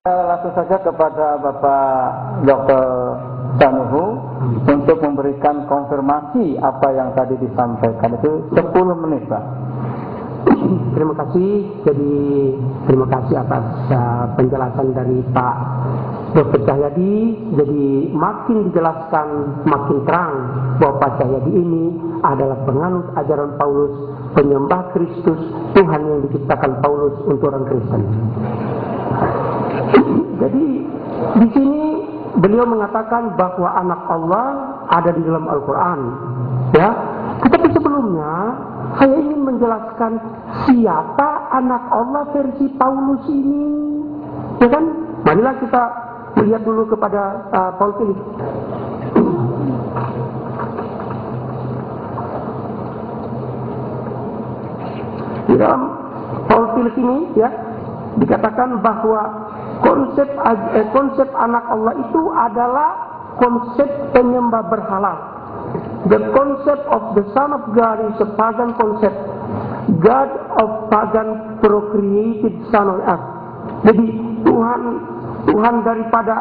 Langsung saja kepada Bapak Dr. Tanuhu untuk memberikan konfirmasi apa yang tadi disampaikan. Itu 10 menit, Pak. Terima kasih. Jadi terima kasih atas penjelasan dari Pak Dr. Cahyadi. Jadi makin dijelaskan makin terang bahwa Pak Cahyadi ini adalah penganut ajaran Paulus, penyembah Kristus, Tuhan yang diciptakan Paulus untuk orang Kristen. Jadi di sini beliau mengatakan bahwa anak Allah ada di dalam Al-Quran, ya. Tetapi sebelumnya saya ingin menjelaskan siapa anak Allah versi Paulus ini, ya kan? Marilah kita melihat dulu kepada Paul Philip. Di dalam Paul Philip ini, ya, dikatakan bahwa konsep anak Allah itu adalah konsep penyembah berhala. The concept of the Son of God is a pagan concept. God of pagan procreated Son of earth. Jadi Tuhan daripada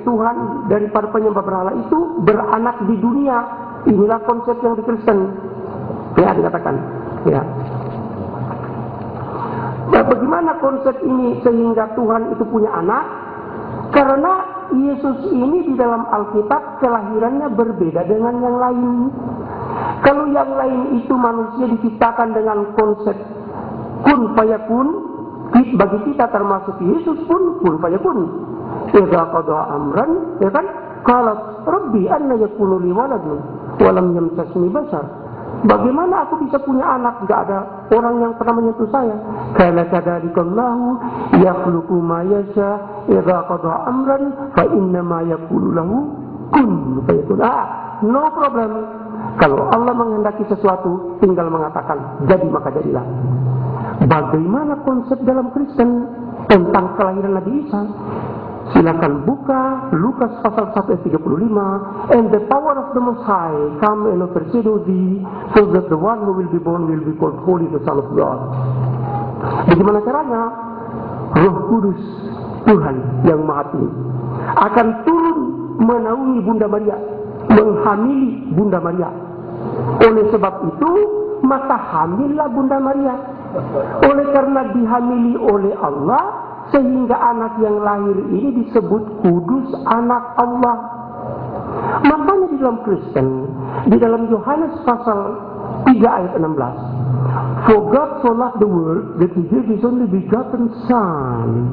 Tuhan daripada penyembah berhala itu beranak di dunia. Inilah konsep yang di Kristen. Ya, dikatakan. Ya. Nah, bagaimana konsep ini sehingga Tuhan itu punya anak? Karena Yesus ini di dalam Alkitab kelahirannya berbeda dengan yang lain. Kalau yang lain itu manusia diciptakan dengan konsep kun fayakun, bagi kita termasuk Yesus pun kun fayakun. Idza qada amran, ya kan? Qalat rabbi anna yakunu li waladun wa lam yamsasni bashar. Bagaimana aku bisa punya anak? Tidak ada orang yang pernah menyentuh saya. Kana kadzalikallahu yakhluqu ma yasha idza qada amran fa inna ma yaqulu lahu kun fayakun. No problem. Kalau Allah menghendaki sesuatu, tinggal mengatakan jadi maka jadilah. Bagaimana konsep dalam Kristen tentang kelahiran Nabi Isa? Silakan buka Lukas pasal 1 ayat 35. And the power of the Most High come and overshadow thee, so that the one who will be born will be called Holy, the Son of God. Bagaimana caranya? Roh Kudus Tuhan yang Maha Tinggi akan turun menaungi Bunda Maria, menghamili Bunda Maria. Oleh sebab itu maka hamillah Bunda Maria. Oleh karena dihamili oleh Allah, sehingga anak yang lahir ini disebut kudus anak Allah. Makanya di dalam Kristen, di dalam Yohanes pasal 3 ayat 16, For God so loved the world that He gave His only begotten Son.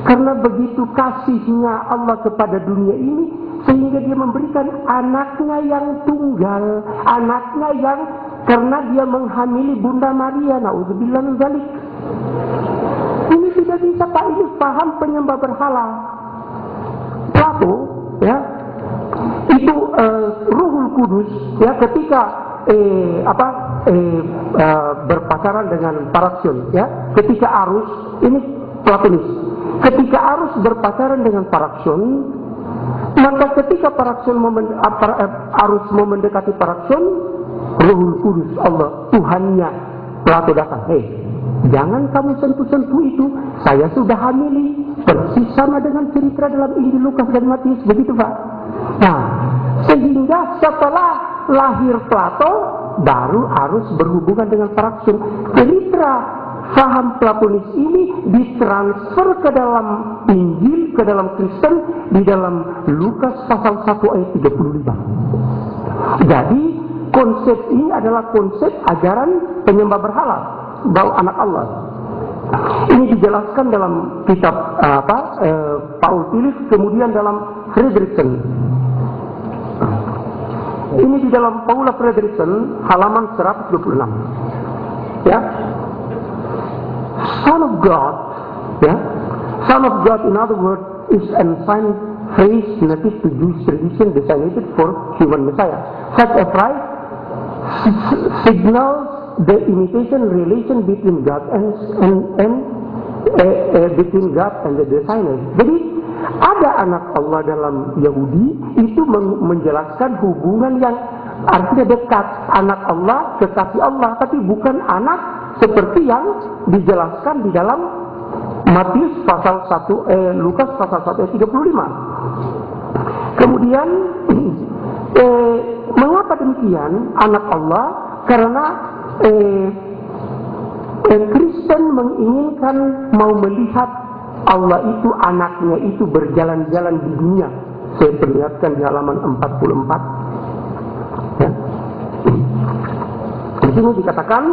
Karena begitu kasihnya Allah kepada dunia ini, sehingga Dia memberikan anaknya yang tunggal, anaknya yang karena Dia menghamili Bunda Maria. Na'udzubillah min dzalik. Ini tidak bisa Pak, ini paham penyembah berhala. Plato, ya, itu Ruhul Kudus, ya, ketika berpacaran dengan Paraksion, ya, ketika Arus, ini Platonis, ketika Arus berpacaran dengan Paraksion, maka ketika Arus mau mendekati Paraksion, Ruhul Kudus Allah, Tuhannya, Plato datang, jangan kamu sentuh-sentuh itu, saya sudah hamili. Persis sama dengan cerita dalam Injil Lukas dan Matius, begitu Pak. Nah, sehingga setelah lahir Plato, baru Arus berhubungan dengan Paraksion. Cerita faham Platonis ini ditransfer ke dalam Injil, ke dalam Kristen, di dalam Lukas pasal 1 ayat 35. Jadi, konsep ini adalah konsep ajaran penyembah berhala, bahwa anak Allah. Ini dijelaskan dalam kitab Paul Philip, kemudian dalam Fredrickson. Ini di dalam Paula Fredrickson halaman 126. Ya. Son of God, ya. Son of God, in other words, is an assigned phrase native to Jewish tradition designated for human Messiah. Such a phrase signals the imitation relation between God and between God and the designer. Jadi ada anak Allah dalam Yahudi itu menjelaskan hubungan yang artinya dekat, anak Allah kekasih Allah, tapi bukan anak seperti yang dijelaskan di dalam Matius pasal 1 Lukas pasal 1 ayat 35. Kemudian mengapa demikian anak Allah? Karena Kristen menginginkan mau melihat Allah itu anaknya itu berjalan-jalan di dunia. Saya perlihatkan di halaman 44. Ya. Di sini dikatakan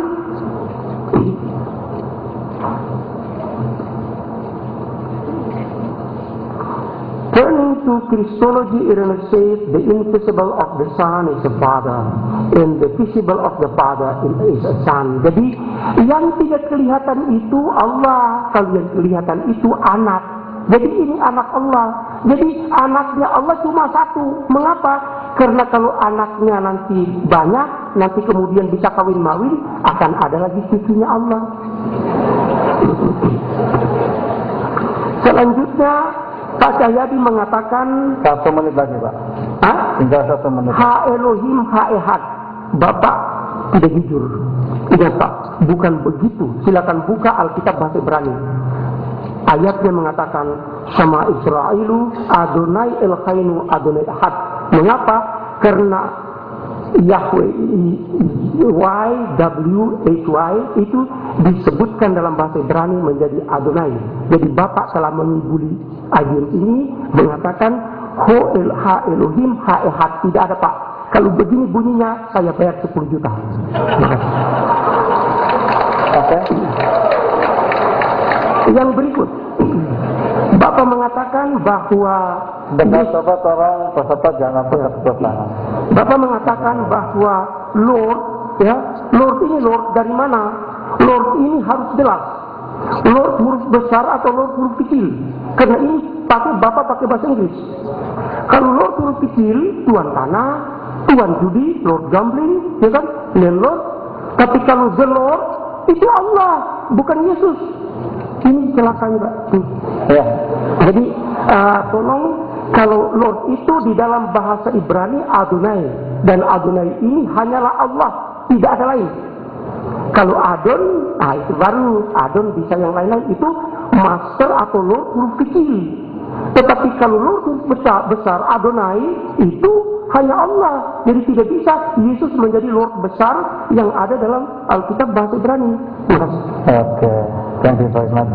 turning to Christology, Irenaeus says the invisible of the Son is the Father, and the visible of the Father is a Son. Jadi yang tidak kelihatan itu Allah, kalau yang kelihatan itu anak. Jadi ini anak Allah. Jadi anaknya Allah cuma satu. Mengapa? Karena kalau anaknya nanti banyak, nanti kemudian bisa kawin-mawin, akan ada lagi cucunya Allah. Selanjutnya Pak Cahyadi mengatakan 1 menit lagi, Pak. Hah? Tinggal 1 menit. Ha Elohim ha Ehad. Bapak tidak jujur. Tidak, Pak. Bukan begitu. Silakan buka Alkitab bahasa Ibrani. Ayatnya mengatakan sama Israelu Adonai Elchainu Adonai Ahad. Mengapa? Karena Yahweh YWHY itu disebutkan dalam bahasa Ibrani menjadi Adonai. Jadi Bapak telah mengibuli ayat ini mengatakan Ho El Ha Elohim Ha Ehad. Tidak ada, Pak. Kalau begini bunyinya saya bayar 10 juta. Oke. Yang berikut, Bapak mengatakan bahwa Benar, coba tolong peserta jangan tepuk tangan. Bapak mengatakan bahwa Lord, ya, Lord ini Lord dari mana? Lord ini harus jelas. Lord huruf besar atau Lord huruf kecil? Karena ini Bapak pakai bahasa Inggris. Kalau Lord huruf kecil, tuan tanah, tuan judi, Lord gambling, ya kan? Landlord. Tapi kalau the Lord itu Allah, bukan Yesus. Ini celakanya, Pak. Ya. Jadi tolong, kalau Lord itu di dalam bahasa Ibrani Adonai, dan Adonai ini hanyalah Allah, tidak ada lain. Kalau Adon, itu baru Adon bisa yang lain-lain, itu master atau Lord huruf kecil. Tetapi kalau Lord huruf besar Adonai itu hanya Allah. Jadi tidak bisa Yesus menjadi Lord besar yang ada dalam Alkitab bahasa Ibrani. Oke. Thank you very much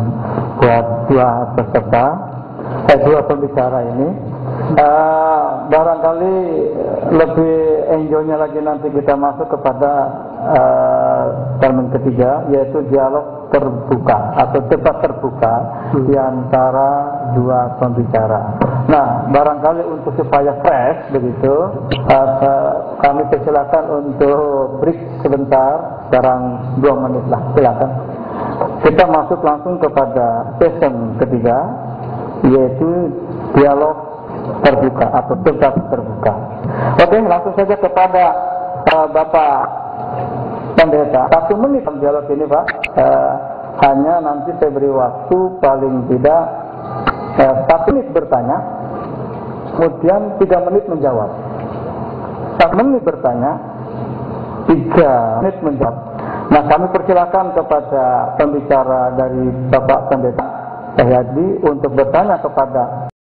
buat dua peserta, dua pembicara ini. Barangkali lebih enjoynya lagi nanti kita masuk kepada termen ketiga, yaitu dialog terbuka atau debat terbuka di antara dua pembicara. Nah, barangkali untuk supaya fresh begitu, kami persilakan untuk break sebentar, sekarang 2 menit lah, silakan. Kita masuk langsung kepada session ketiga, yaitu dialog terbuka atau debat terbuka. Oke, langsung saja kepada Bapak Pendeta. 1 menit dialog ini, Pak. Hanya nanti saya beri waktu paling tidak 1 menit bertanya, kemudian 3 menit menjawab. 1 menit bertanya, 3 menit menjawab. Nah, kami persilakan kepada pembicara dari Bapak Pendeta Cahyadi untuk bertanya kepada